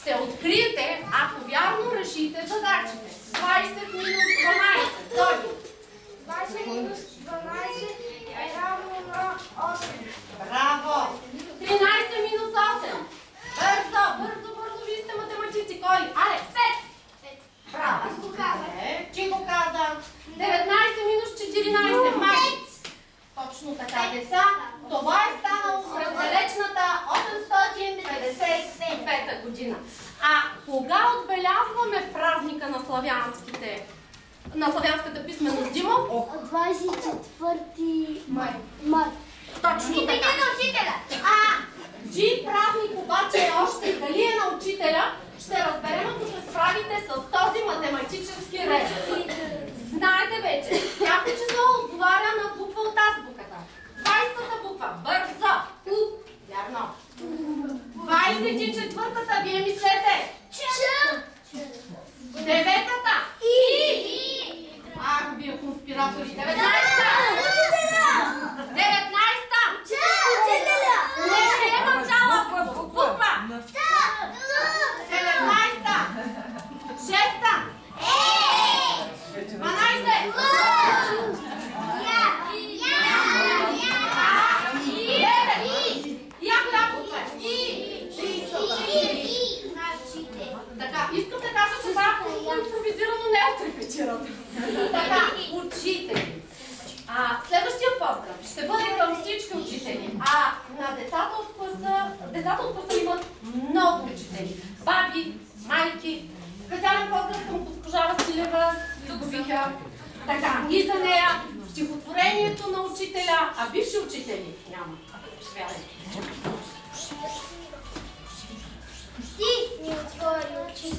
ще откриете, ако вярно решите задачите. 20 минус 12. Тоби. 20 минус 12 е равно на 8. Браво! 13 минус 8. Бързо, бързо, бързо, вие сте математици. Кой? Але, 5. Браво! Аз го казах. Чи го каза? 19 минус 14. Май. Точно така, деца. Това е станало през далечната 855 година. А кога отбелязваме празника на славянската писменост, Димо? 24 май. Точно така. Идете на учителя! Чий празник обаче е още, дали е на учителя, ще разберем, ако се справите с този математически ред. Знаете вече, всяко число отговаря на буква от азбуката. 20-та буква. Бързо. Вярно. 24-та, вие мислете. Деветата. Ах, вие конспиратори. 19-та. 19-та. Не приемам цяла буква. 19-та. 6-та. 12. Така, искам да кажа, че това е импровизирано, не е отрепетирано. Така, учители. Следващия поздрав ще бъде към всички учители. На децата от класа имат много учители. Баби, майки. Специален поздрав към госпожа Василева, изгубиха. Така, и за нея стихотворението на учителя, а бивши учители няма. Ти ми отвори очите,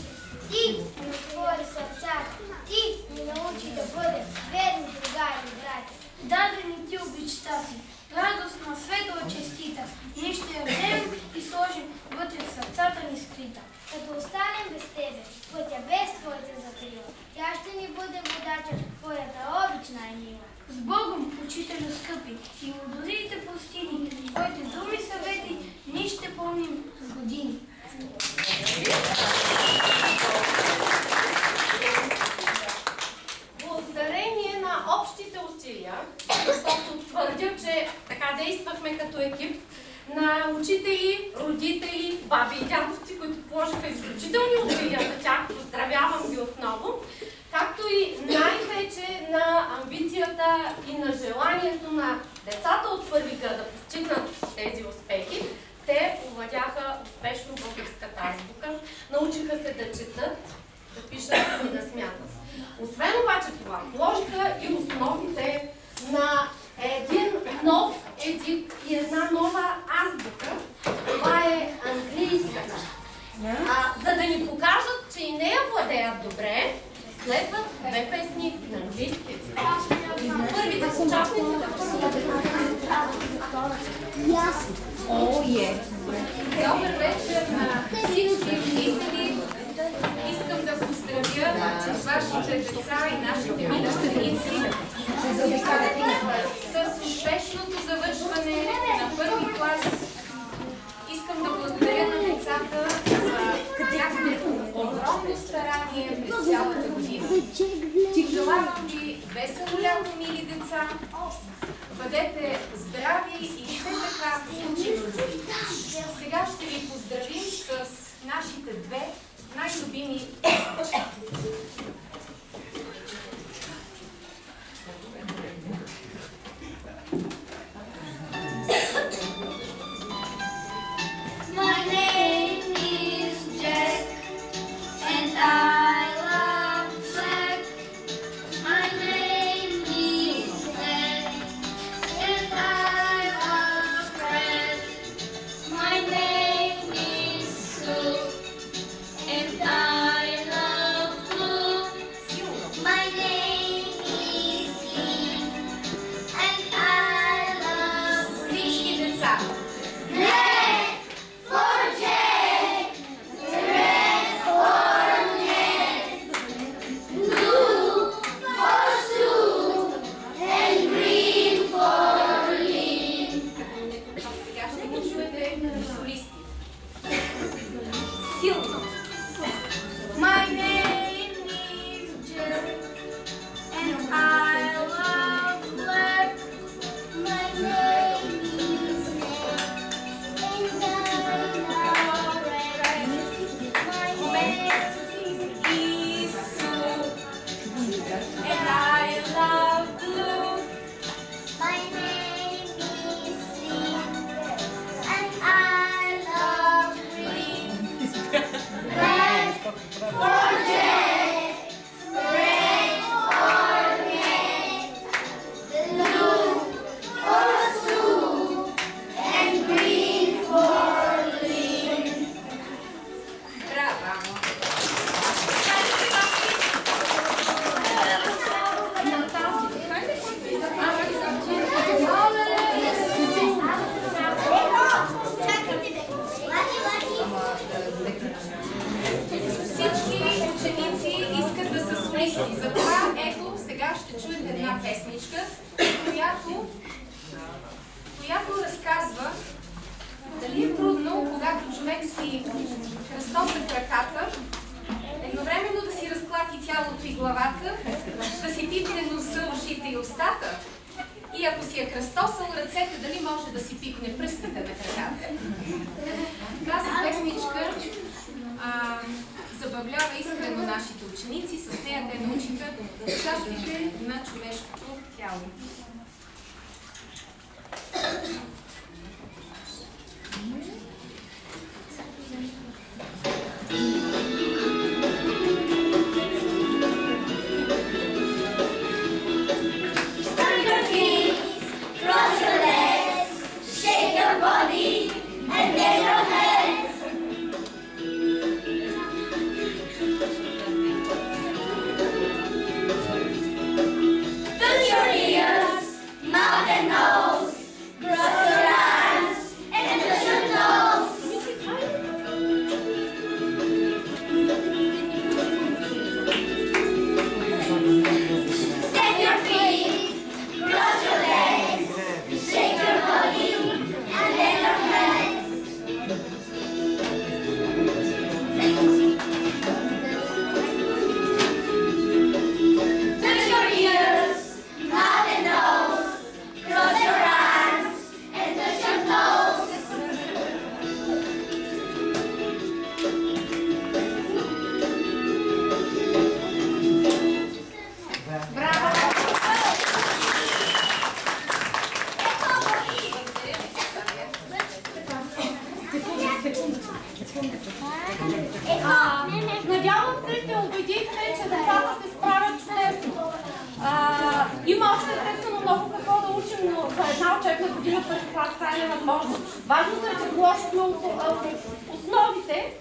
ти ми отвори сърцата, ти ми научи да бъдем верни другари и братя. Даде ни ти обичта си, радостна, светла, честита. Ние ще я вземем и сложим вътре в сърцата ни скрита. Като останем без тебе, пътя без твоята закрила, тя ще ни бъде водача, твоята обич най-мила. С Богом, учителю скъпи, и мудрите пустини, твоите думи съвети, ние ще помним с години. Благодарение на общите усилия, защото твърдя, че така действахме като екип, на учители, родители, баби и дядовци, които положиха изключителни усилия за тях, поздравявам ги отново, както и най-вече на амбицията и на желанието на децата от първи град да постигнат тези успехи. Те овладяха успешно българската азбука, научиха се да четат, да пишат и да смятат. Освен обаче това, положиха и основите на един нов език и една нова азбука. Това е английската. За да ни покажат, че и нея владеят добре, следват две песни на английски език. Първите са участниците. Добър вечер на всички зрители. Искам да поздравя вашите деца и нашите ученици с успешното завършване на първи клас. Искам да благодаря на децата за тяхното огромно старание през цялата година. Желавам ви весело лято, мили деца. Бъдете здрави и все така учени. Сега ще ви поздравим с нашите две най-любими My name is Jack and I love black. My name is Jack and I love red. My name is Sue песничка, която разказва дали е трудно, когато човек си кръстоса краката, едновременно да си разклати тялото и главата, да си пипне носа, ушите и устата. И ако си е кръстосал ръцете, дали може да си пипне пръстите на краката. Тази песничка забавлява искрено нашите ученици, с нея те научиха частите на човешкото тяло. Надявам се убедихте, че децата се справят чудесно. Има още естествено много какво да учим, но за една учебна година първи клас това е невъзможно. Важното е, че положихме основите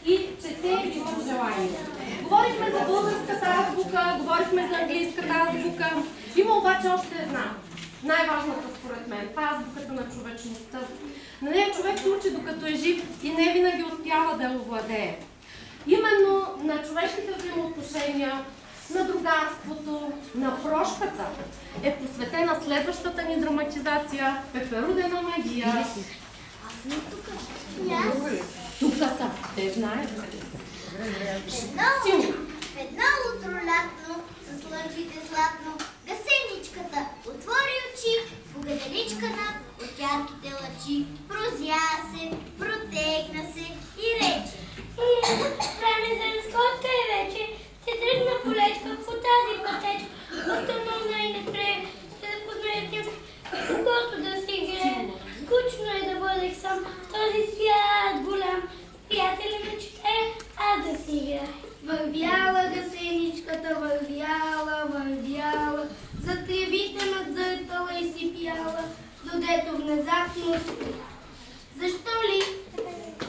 и че те имат желание. Говорихме за българската азбука, говорихме за английската азбука. Има обаче още една. Най-важната според мен. Това е азбуката на човечността. На нея човек се учи докато е жив и не винаги успява да я овладее. Именно на човешките взаимоотношения, на другарството, на прошката е посветена следващата ни драматизация Пеперудена магия. Тук са. Те знаят. Едно утро лятно, с лъчите златно, гасеничката отвори очи, погаделичка над от ярките лъчи, прозя се, протегна се и рече: Време за разходка е вече, ще тръгна полечка по тази пътечка, автономна и напред, ще да познаят някой, когато да си играе. Скучно е да бъдех сам в този свят голям, с приятели ме чете, аз да си играя. Вървяла гасеничката, вървяла, за тревите надзъртала и си пяла, додето внезапно спи. Защо ли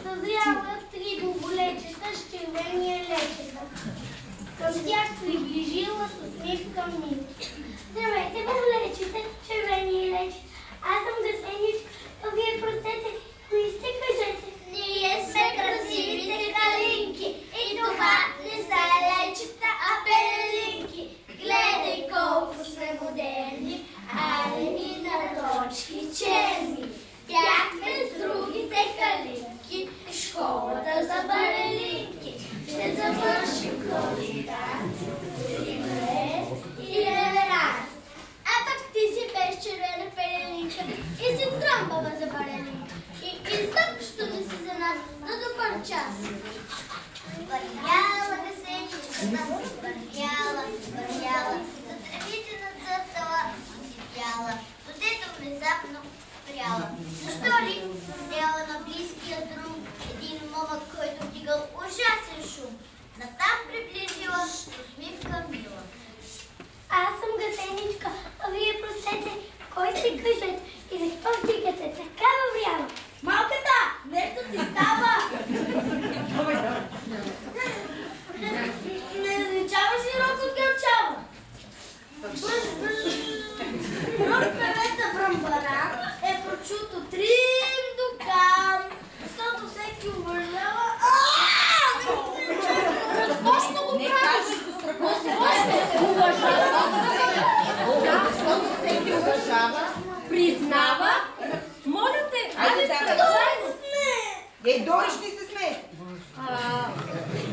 съзряла три боболечета с червения лечета? Към тях приближила с усмивка мила. Здравейте, боболечета, червени лечета, аз съм гасеничка, а вие простете, кои сте, кажете? Ние сме красивите калинки и това не са лечета, а пелинки. Гледай колко сме модерни, алени на точки черни. Бяхме с другите калинки в школата за балеринки. Ще завършим този танц с реверанс и реверанс. А пък ти си без червена пелинка и си тромбава за балеринка. И изобщо не си за нас на добър час. Вървяла гасеничката, вървяла, за тревите надзъртала и си пяла, додето внезапно спряла. Защо ли стояла на близкия друг един момък, който вдигал ужасен шум? Натам приближила с усмивка мила. Аз съм гасеничка, а вие простете, кой си кажете и защо вдигате такава врява? Малката, нещо ти става! Не означава широко гълчава. Друг певец Брамбаран е прочуто трим до кам, защото всеки уважава. Дори ще се смееш.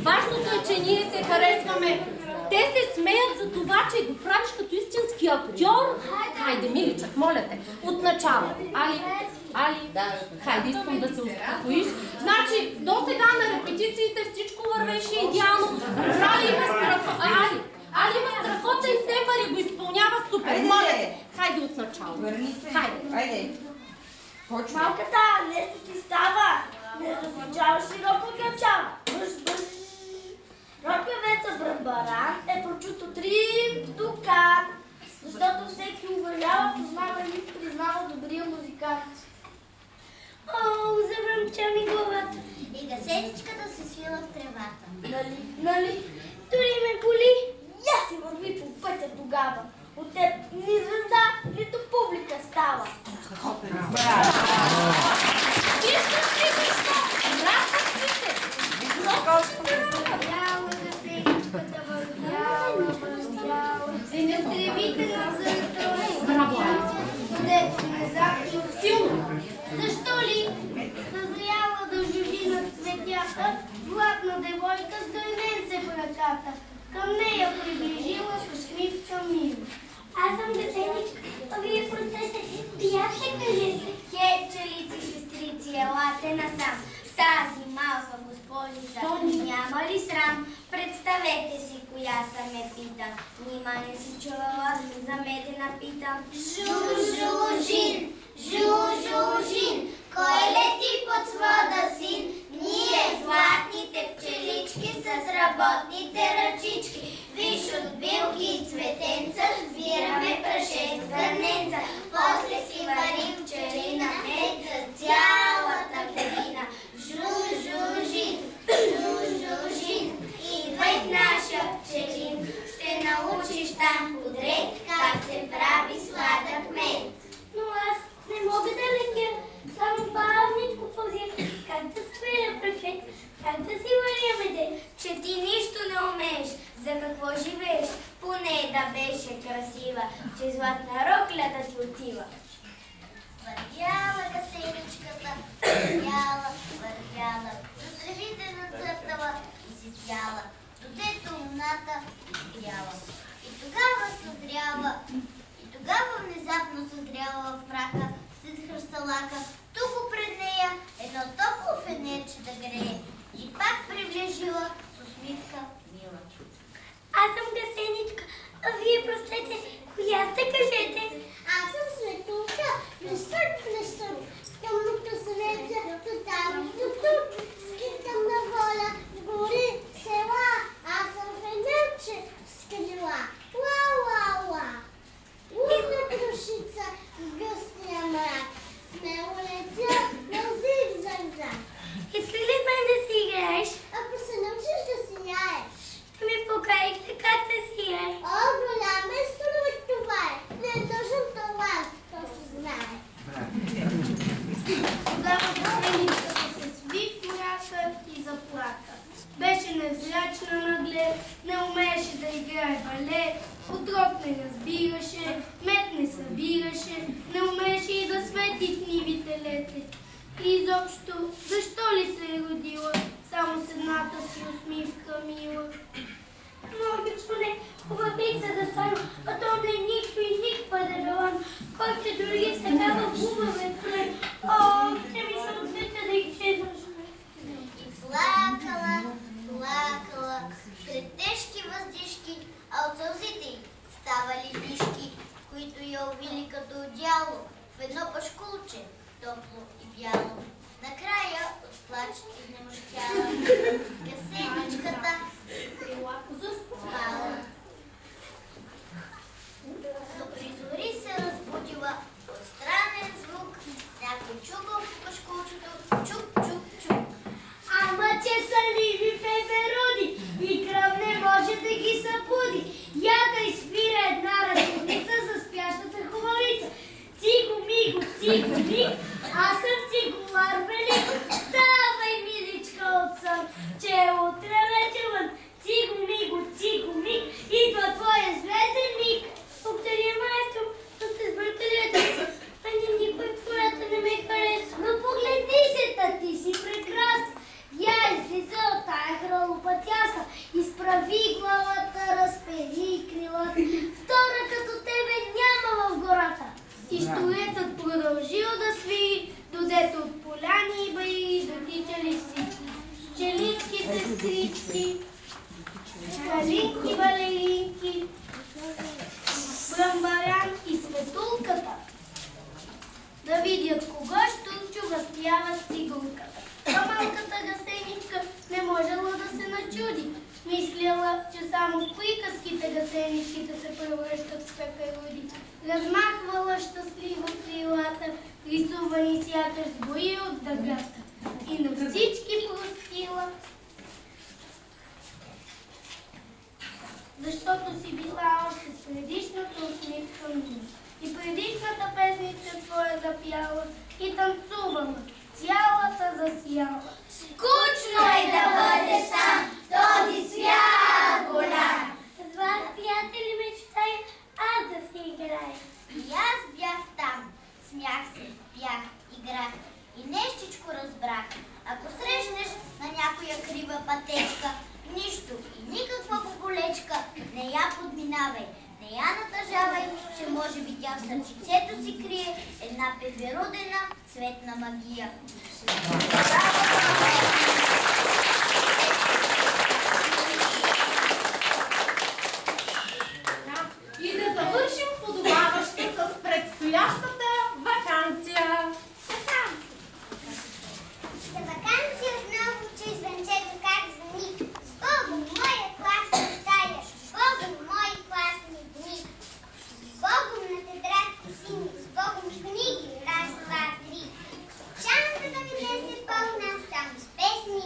Важното е, че ние те харесваме. Те се смеят за това, че го правиш като истински актьор. Хайде, миличък, моля те, от начало. Али, хайде, искам да се успокоиш. Значи, до сега на репетициите всичко вървеше идеално. Али има страхотен тембър и го изпълнява супер. Моля те, хайде от начало. Върни се. Хайде. Почва. Малката, нещо ти става. Не различаваш ли Рокко Качан? Бъж. Рокавеца Брамбаран е прочуто 3 дукат, защото всеки уважава, познава и признава добрия музикант. О, забръмча ми главата. И гасеничката се свила в тревата. Нали? Дори ме боли. Я си върви по пътя тогава. От теб ни звезда, нито публика става. Виждаш ли защо? Радваш ли се? Вървяла гасеничката, вървяла. Не тревите на зърто. Браво, Дето внезапно силно. Защо ли? Съзряла да жужи над цветята, златна девойка с дойненце в ръката. Към нея приближила с усмивка мило. Аз съм гасеничка, а вие простете, коя ще кажете? Кечелици, сестрици, елате насам. В тази малка госпожица няма ли срам? Представете си, коя са ме пита. Нима не си чувала за медена пита. Жужужин, жужужин, кой лети под свода син? Ние, златните пчелички с работните ръчички. Виж от билки и цветенца, сбираме праше с гърненца. После си варим пчелина мед за цялата година. Жужужин, жужужин, идвай в нашия пчелин. Ще научиш там подред как се прави сладък мед. Но аз не мога да летя, само бавничко пълзя. Как да свеля пръчет, как да си варя меде? Че ти нищо не умееш, за какво живееш? Поне да беше красива, че златна рокля да ти отива. Вървяла гасеничката, вървяла, до тревите нацъртала и си спяла, додето луната изгряла. И тогава внезапно съзряла в мрака, след хръсталака, тук пред нея едно топло фенерче да грее. И пак приближила с усмивка мила. Аз съм гасеничка, а вие простете, коя сте, кажете? Аз съм Светулка, плесът, тъмното слънце, там, тук, скитам на воля, гори, села, аз съм фенерче, скрила, ла. Лудна трошица в гъстия мрак, смело летя на зиг-заг-заг. Иска ли мен да си играеш? Ако се научиш да сияеш. Ми покажете как се сияе. О, голям инструмент това е. Не е дължен талант, то се знае. Тогава гасеничката се сви в мрака и заплака. Беше невзрачна наглед, не умееше да играе балет, отрок не разбираше, мед не събираше, не умееше и да свети в нивите лете. И изобщо, защо ли се е родила, само с едната си усмивка мила? Може не, хубавица да стана, а то не е никто и никаква дебелан, който дори с такава хубаве край. О, ще ми се отсветя да изчезнаш. И плакала, пред тежки въздишки, а от сълзите й ставали лишки, които я увили като одяло в едно пашкулче, топло и бяло. Накрая от плач изнемощяла гасеничката заспала. Но при зори се разбудила от странен звук, някой чукал по пашкулчето, чук. Ама че са ливи пеперуди и кръв не може да ги събуди. Я да изпира една ръченица за спящата хубавица. Циго миг, аз съм цигулар велик. Ставай, миличка, от сън, че утре вече Само в приказките гъсеничките се превръщат в пеперуди. Размахвала щастливо крилата, рисувани сякаш с бои от дъгата. И на всички простила, защото си била още с предишното усмивка ми. И предишната песничка своя запяла и танцувала, цялата засияла. Скучно е да бъде сам в този свят голям. С вас, приятели, мечтай, аз да си играя. И аз бях там, смях се, бях, играх и нещичко разбрах. Ако срещнеш на някоя крива пътечка, нищо и никаква поболечка, не я подминавай, не я натъжавай, че може би тя в сърчицето си крие една пеперудена цветна магия. И да завършим подобаващо с предстоящата ваканция. За ваканция отново чуй звънчето как звъни. С Богом, моя класна стая, с Богом, мои класни дни. С Богом на тетрадки сини, с Богом книги, раз, два, три. Чантата да ми днес е пълна само с песни.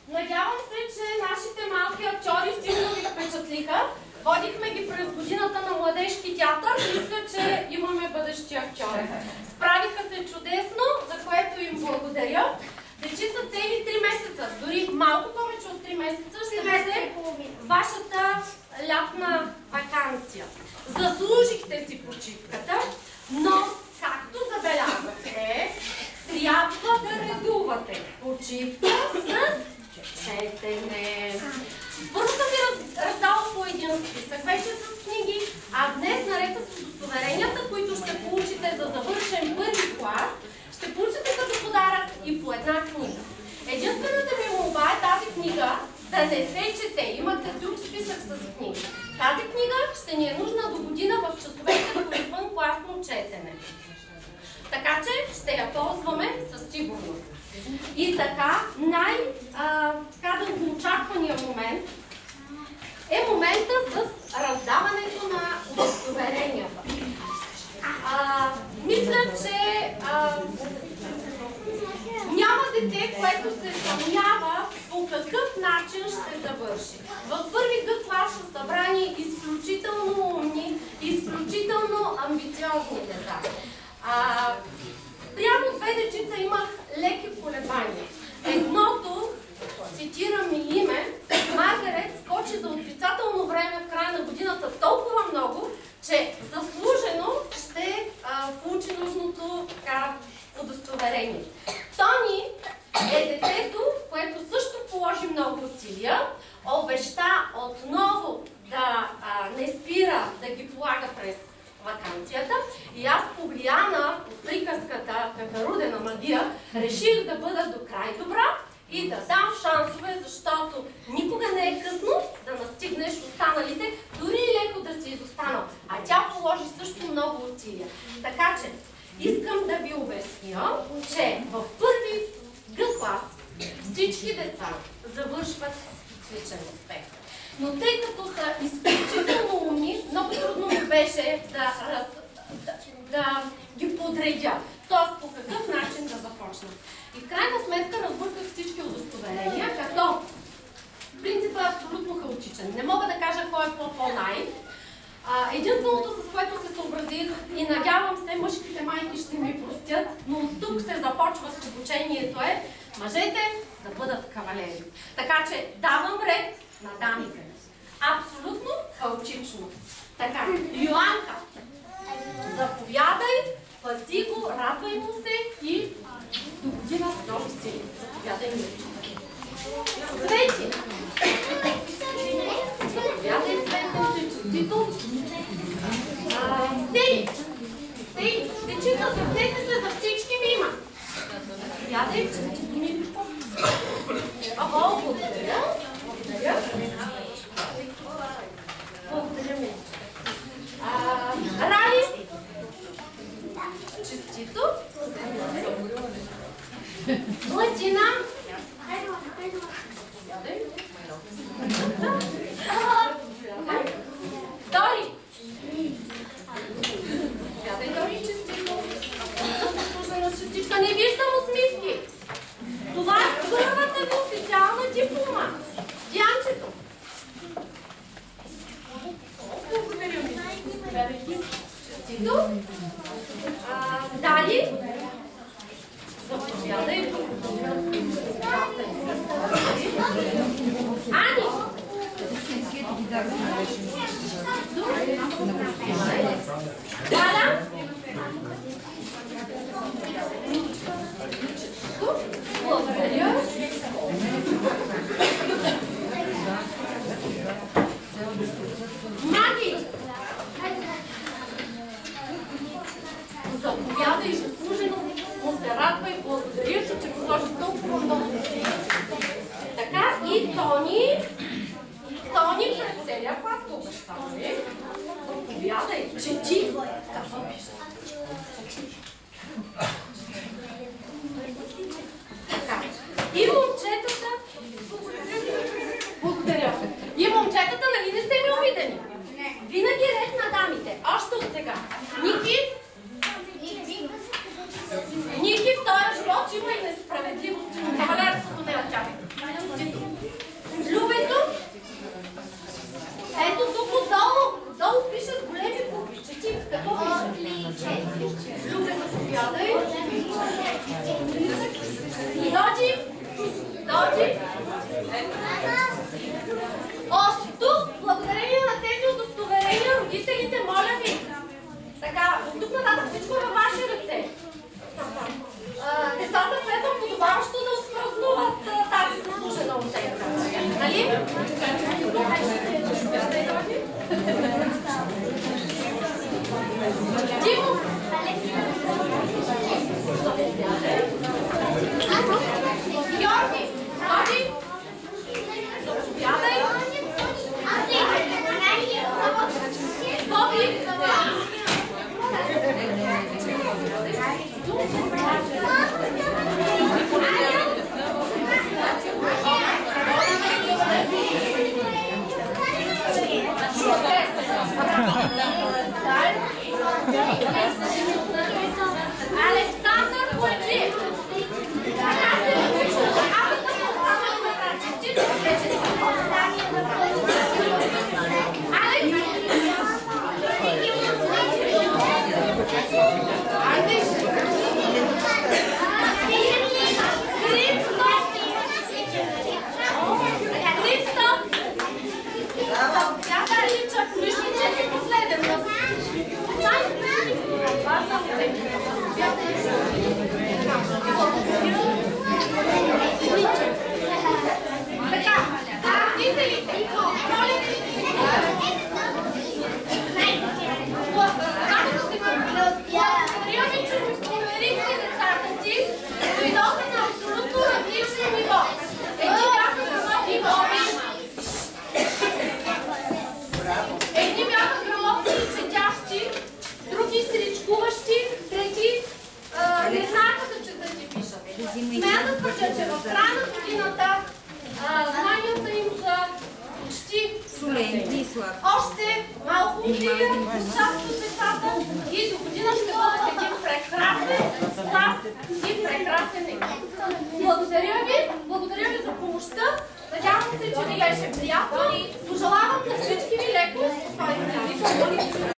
Надявам се, че нашите малки актьори силно ви впечатлиха. Водихме ги през годината на младежки театър. Мисля, че имаме бъдещи актьори. Справиха се чудесно, за което им благодаря. Дечица цели 3 месеца, дори малко повече от 3 месеца ще бъде вашата лятна ваканция. Заслужихте си почивката, но както забелязахте, трябва да редувате почивка с четене. Първо съм ви раздала по един списък вече с книги, а днес наред с удостоверенията, които ще получите за завършен първи клас, ще получите като подарък и по една книга. Единствената ми молба е тази книга да не се чете. Имате друг списък с книги. Тази книга ще ни е нужна до година в часовете по извънкласно четене. Така че ще я ползваме със сигурност. И така, дългоочакваният момент е момента с раздаването на удостоверенията. Мисля, че няма дете, което се съмнява по какъв начин ще завърши. В първи Г клас са събрани изключително умни, изключително амбициозни деца. Прямо две дечица имах леки колебания. Едното, цитирам и име, Маргарет скочи за отрицателно време в края на годината толкова много, че заслужено ще получи нужното удостоверение. Тони е детето, което също положи много усилия, обеща отново да не спира да ги полага през ваканцията и аз, повлияна от приказката Пеперудена магия, реших да бъда до край добра и да дам шансове, защото никога не е късно да настигнеш останалите, дори и леко да си изостанал. А тя положи също много усилия. Така че, искам да ви обясня, че в първи Г клас всички деца завършват с отличен успех. Но тъй като са изключително умни, много трудно ми беше да ги подредя. Тоест по какъв начин да започна. И в крайна сметка разбърках всички удостоверения, като принципът е абсолютно хаотичен. Не мога да кажа кой е по-най. Единственото, с което се съобразих и надявам се, мъжките майки ще ми простят, но от тук се започва с обучението е мъжете да бъдат кавалери. Така че давам ред на дамите. Абсолютно хаотично. Така, Йоанка, заповядай, пази го, радвай му се и до година с нови сили. Заповядай ми. Цвети! Заповядай, Цвети, честито. Стей! Стей! Дечица, заповядайте се, за всички ви има. Заповядай, честито ми. Благодаря. Благодаря. Благодаря ми. Рали! Честито. Младина. Дори. Сядай, Дори, честито. Заслужена частичка. Не виждам усмивки. Това е първата ви официална диплома. Дианчето. Благодаря ви. Честито. Дали. Заповядай. Ани. Валя. Благодаря. Маги. Заповядай, заслужено. Му се радва и благодаря, че положи толкова много усилия. Така и Тони. Тони пред целия клас го обещава. Заповядай, чети. Какво пише? Така. И момчетата. Благодаря. И момчетата, нали не сте ми обидени? Винаги ред на дамите. Още от сега. Ники. Ники в този живот има и несправедливост, че кавалерството не очаква. Любето. Ето тук отдолу. Долу пише с големи букви. Чети. Какво пише? Любе, заповядай. Доджи. Доджи. Още тук, благодарение на тези удостоверения, родителите, моля ви. Така, от тук нататък всичко е във ваши ръце. Децата следва подобаващо да отпразнуват тази заслужена оценка. Нали? Димо! Георги! Годи! Заповядай! Боби! Александър Бояджиев! Едни бяха грамотни и четящи, други стричкуващи, трети не знаеха да четат и пишат. Смея да твърдя, че в края на годината знанията им са почти студени. Още малко усилия с част от децата и до година ще бъдат един прекрасен клас и прекрасен екип. Благодаря ви за помощта. Надявам се, че ви беше приятно и пожелавам на